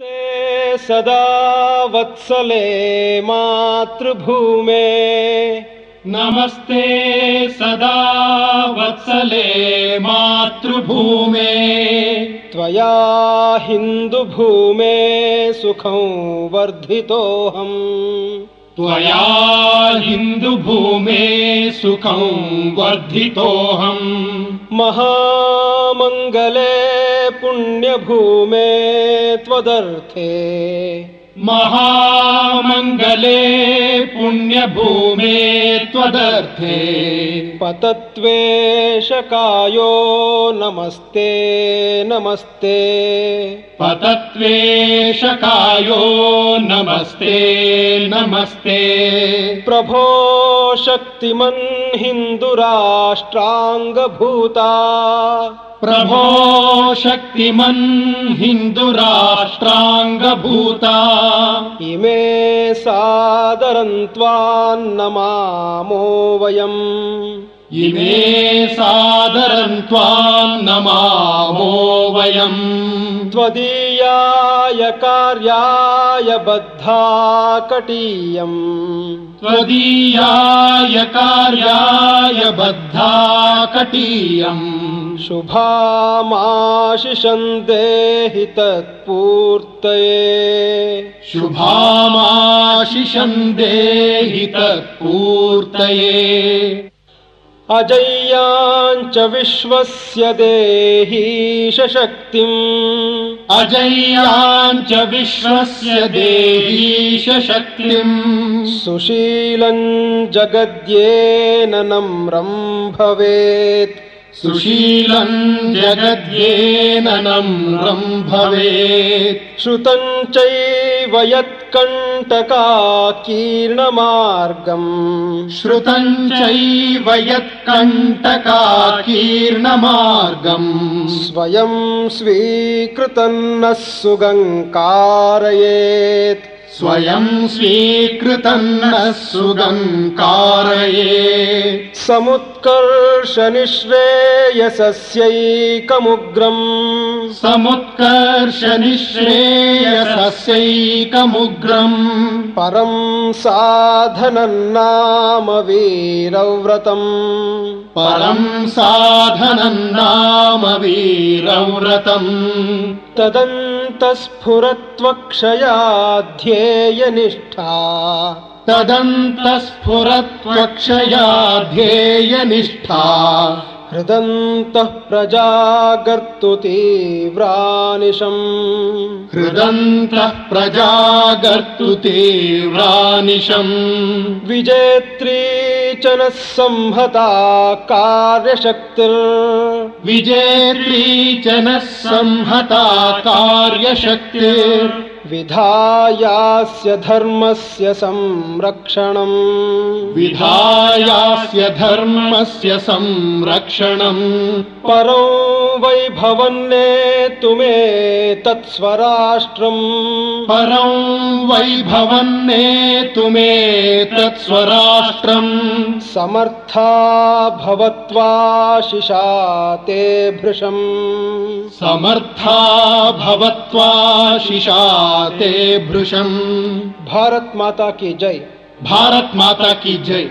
ते सदा वत्सले मातृभूमे नमस्ते सदा वत्सले मातृभूमे त्वया हिन्दुभूमे सुखं वर्धितोऽहम् त्वया हिन्दुभूमे सुखं वर्धितोऽहम् महामङ्गले पुण्यभूमे त्वदर्थे महामङ्गले पुण्यभूमे त्वदर्थे पतत्वेशकायो नमस्ते नमस्ते पतत्वेशकायो नमस्ते नमस्ते प्रभो शक्तिमन् हिन्दुराष्ट्राङ्गभूता प्रभो शक्तिमन् हिन्दुराष्ट्राङ्गभूता इमे सादरं त्वां नमामो वयम् इमे सादरं त्वां नमामो वयम् त्वदीयाय कार्याय बद्धा कटीयम् त्वदीयाय कार्याय बद्धा कटीयम् शुभामाशिषं देहि तत्पूर्तये शुभामाशिषं देहि तत्पूर्तये अजय्याञ्च विश्वस्य देहीश शक्तिम् अजय्याञ्च विश्वस्य देहीश शक्तिम् सुशीलं जगद्येन नम्रं भवेत् सुशीलं जगद्येन नम्रं भवेत् श्रुतं चैव यत्कण्टकाकीर्णमार्गम् श्रुतं चैव यत्कण्टकाकीर्णमार्गम् स्वयं स्वीकृतं नः सुगङ्कारयेत् स्वयं स्वीकृतं नः सुगङ्कारयेत् समुत्कर्षनिःश्रेयसस्यैकमुग्रम् समुत्कर्षनिःश्रेयसस्यैकमुग्रम् परं साधनं नाम वीरव्रतम् परं साधनं नाम वीरव्रतम् तदन्तस्फुरत्वक्षयाध्येयनिष्ठा तदन्तस्फुरत्वक्षयाध्येयनिष्ठा हृदन्तः प्रजागर्तु तीव्रानिशम् हृदन्तः प्रजागर्तु तीव्रानिशम् विजेत्री च नः संहता कार्यशक्तिर् विजेत्री च नः संहता कार्यशक्तिर् विधायास्य धर्मस्य संरक्षणम् विधायास्य धर्मस्य संरक्षणम् परो वैभवन्नेतुमे तत्स्वराष्ट्रम् परं वैभवन्नेतुमे तत्स्वराष्ट्रम् समर्था भवत्वाशिषा ते भृशम् समर्था भवत्वाशिषा ते भृशम् भारत माता की जय। भारत माता की जय।